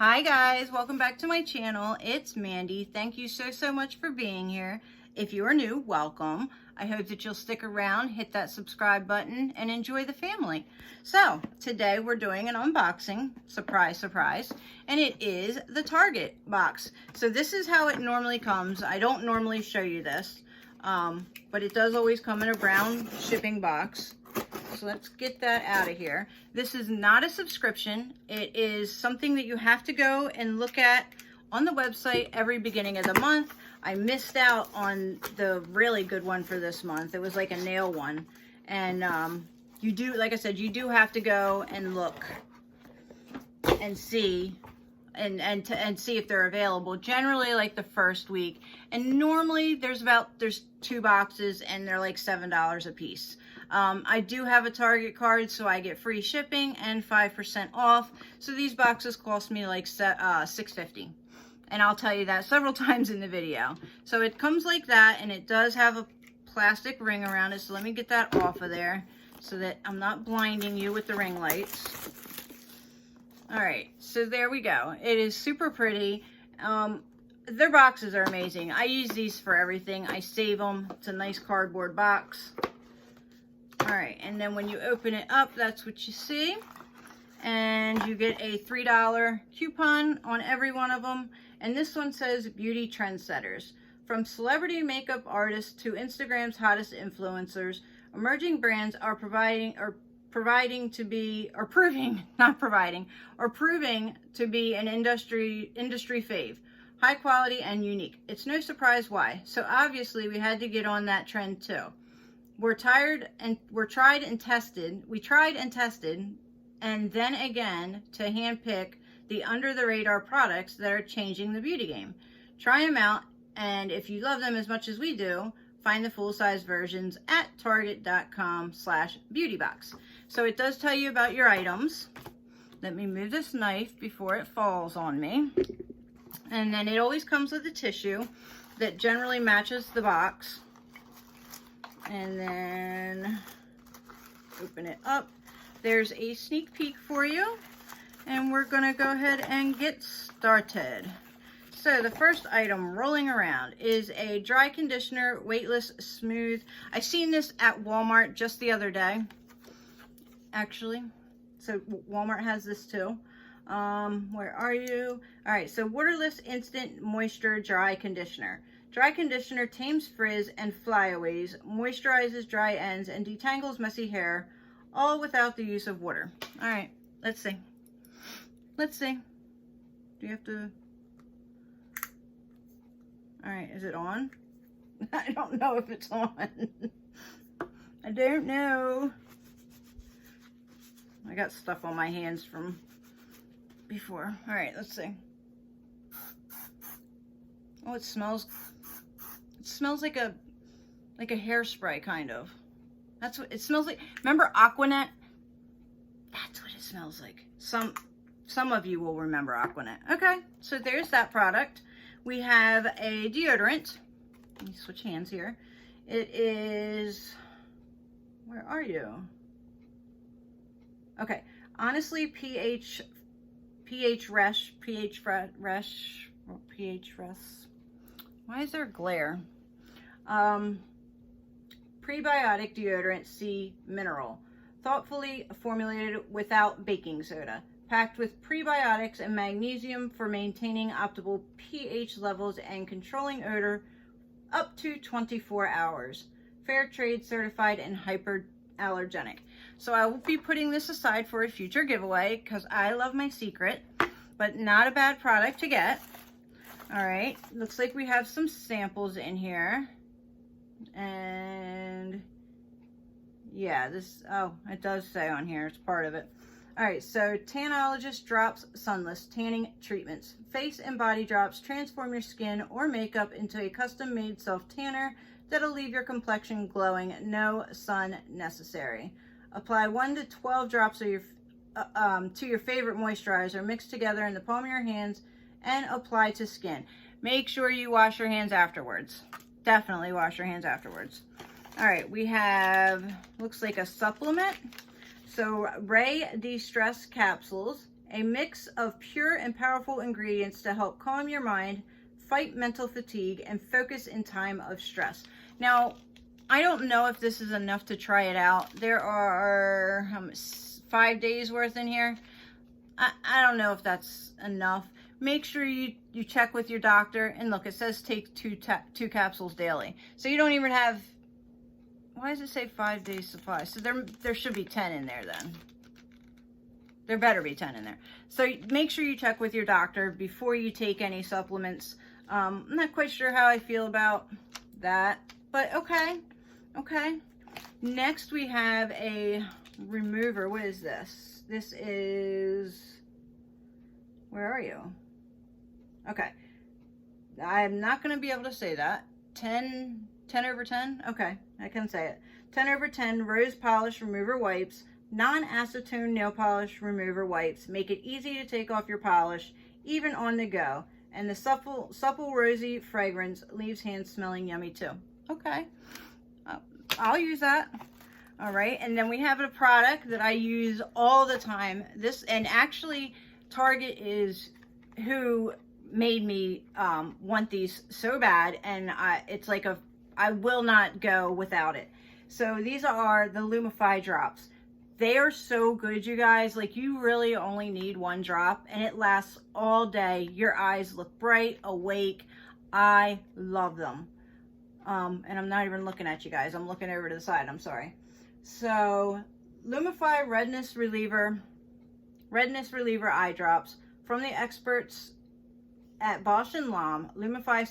Hi guys, welcome back to my channel. It's Mandy. Thank you so much for being here. If you are new, welcome. I hope that you'll stick around, hit that subscribe button, and enjoy the family. So today we're doing an unboxing, surprise, surprise, and it is the Target box. So this is how it normally comes. I don't normally show you this, but it does always come in a brown shipping box. So let's get that out of here. This is not a subscription. It is something that you have to go and look at on the website every beginning of the month. I missed out on the really good one for this month. It was like a nail one. And you do, like I said, you do have to go and look and see and see if they're available, generally like the first week. And normally there's 2 boxes and they're like $7 a piece. I do have a Target card, so I get free shipping and 5% off. So these boxes cost me like $6.50. And I'll tell you that several times in the video. So it comes like that, and it does have a plastic ring around it. So let me get that off of there so that I'm not blinding you with the ring lights. All right, so there we go. It is super pretty. Their boxes are amazing. I use these for everything. I save them. It's a nice cardboard box. All right, and then when you open it up, that's what you see. And you get a $3 coupon on every one of them. And this one says Beauty Trendsetters. From celebrity makeup artists to Instagram's hottest influencers, emerging brands are proving to be an industry fave. High quality and unique. It's no surprise why. So obviously we had to get on that trend too. We tried and tested, and then again to handpick the under-the-radar products that are changing the beauty game. Try them out, and if you love them as much as we do, find the full-size versions at target.com/beautybox. So it does tell you about your items. Let me move this knife before it falls on me. And then it always comes with a tissue that generally matches the box. And then open it up. There's a sneak peek for you, and we're gonna go ahead and get started. So the first item rolling around is a dry conditioner, weightless, smooth. I seen this at Walmart just the other day, actually. So Walmart has this too. Where are you? All right, so waterless instant moisture dry conditioner. Dry conditioner tames frizz and flyaways, moisturizes dry ends, and detangles messy hair, all without the use of water. All right, let's see. Let's see. Do you have to? All right, is it on? I don't know if it's on. I don't know. I got stuff on my hands from before. All right, let's see. Oh, it smells like a hairspray, kind of. That's what it smells like. Remember Aquanet? That's what it smells like. Some of you will remember Aquanet. Okay, so there's that product. We have a deodorant. Let me switch hands here. It is, where are you? Okay, honestly, pH Resh. Why is there a glare? Prebiotic deodorant C mineral. Thoughtfully formulated without baking soda. Packed with prebiotics and magnesium for maintaining optimal pH levels and controlling odor up to 24 hours. Fair trade certified and hyperallergenic. So I will be putting this aside for a future giveaway because I love my secret, but not a bad product to get. All right, looks like we have some samples in here. And yeah, it does say on here, it's part of it. All right, so Tanologist Drops Sunless Tanning Treatments. Face and body drops transform your skin or makeup into a custom-made self-tanner that'll leave your complexion glowing. No sun necessary. Apply 1 to 12 drops of your to your favorite moisturizer, mixed together in the palm of your hands, and apply to skin. Make sure you wash your hands afterwards. Definitely wash your hands afterwards. All right, we have, looks like a supplement. So Ray De-Stress Capsules, a mix of pure and powerful ingredients to help calm your mind, fight mental fatigue, and focus in time of stress. Now, I don't know if this is enough to try it out. There are 5 days worth in here. I don't know if that's enough. Make sure you check with your doctor. And look, it says take two capsules daily. So you don't even have, why does it say 5 days supply? So there should be 10 in there then. There better be 10 in there. So make sure you check with your doctor before you take any supplements. I'm not quite sure how I feel about that, but okay. Okay. Next we have a remover. What is this? This is, where are you? Okay. I'm not going to be able to say that. 10 over 10? Okay, I can say it. 10 over 10 rose polish remover wipes, non-acetone nail polish remover wipes. Make it easy to take off your polish, even on the go. And the supple rosy fragrance leaves hands smelling yummy too. Okay. I'll use that. All right, and then we have a product that I use all the time. This, and actually Target is who made me want these so bad, and it's like I will not go without it. So these are the Lumify drops. They are so good, you guys. Like, you really only need one drop and it lasts all day. Your eyes look bright, awake. I love them. And I'm not even looking at you guys. I'm looking over to the side. I'm sorry. So, Lumify Redness Reliever Eye Drops from the experts at Bausch & Lomb. Lumify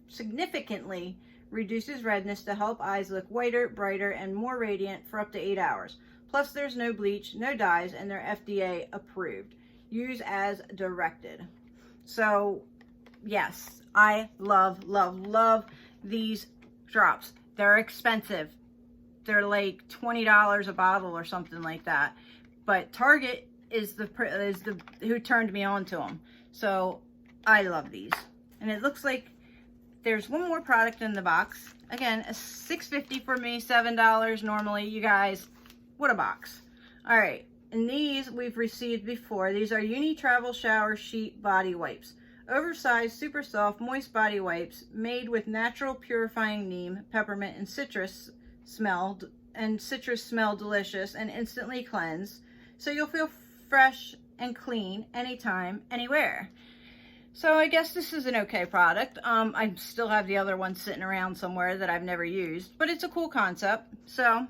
significantly reduces redness to help eyes look whiter, brighter, and more radiant for up to 8 hours. Plus, there's no bleach, no dyes, and they're FDA approved. Use as directed. So, yes, I love, love, love these drops. They're expensive. They're like $20 a bottle or something like that. But Target is the who turned me on to them. So I love these. And it looks like there's one more product in the box. Again, $6.50 for me, $7 normally. You guys, what a box. All right, and these we've received before. These are Uni Travel Shower Sheet Body Wipes. Oversized, super soft, moist body wipes made with natural purifying neem, peppermint, and citrus smell delicious and instantly cleanse. So you'll feel fresh and clean anytime, anywhere. So I guess this is an okay product. I still have the other one sitting around somewhere that I've never used, but it's a cool concept. So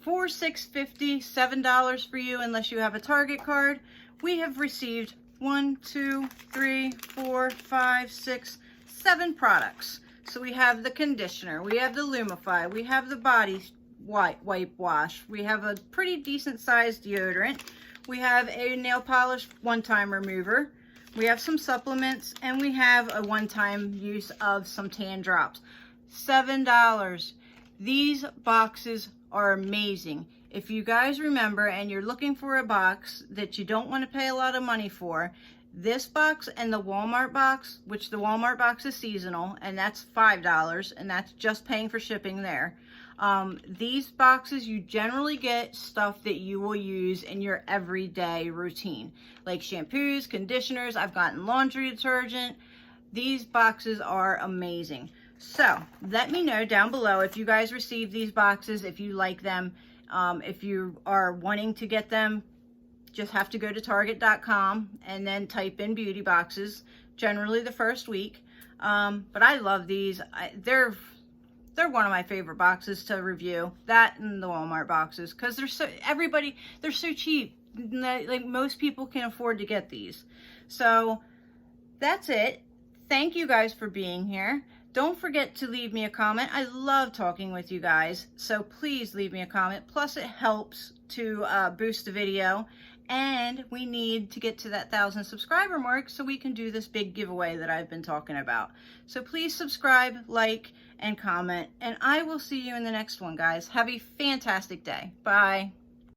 for $6.50, $7 for you unless you have a Target card. We have received 1, 2, 3, 4, 5, 6, 7 products. So we have the conditioner, we have the Lumify, we have the body wipe wash, we have a pretty decent sized deodorant, we have a nail polish one-time remover, we have some supplements, and we have a one-time use of some tan drops. $7. These boxes are amazing. If you guys remember and you're looking for a box that you don't want to pay a lot of money for, this box and the Walmart box, which the Walmart box is seasonal, and that's $5, and that's just paying for shipping there. These boxes, you generally get stuff that you will use in your everyday routine, like shampoos, conditioners. I've gotten laundry detergent. These boxes are amazing. So let me know down below if you guys receive these boxes, if you like them. If you are wanting to get them, just have to go to Target.com and then type in beauty boxes, generally the first week. But I love these. They're one of my favorite boxes to review. That and the Walmart boxes, because they're so cheap. Like, most people can afford to get these. So that's it. Thank you guys for being here. Don't forget to leave me a comment. I love talking with you guys, so please leave me a comment. Plus, it helps to boost the video, and we need to get to that 1,000 subscriber mark so we can do this big giveaway that I've been talking about. So please subscribe, like, and comment, and I will see you in the next one, guys. Have a fantastic day. Bye.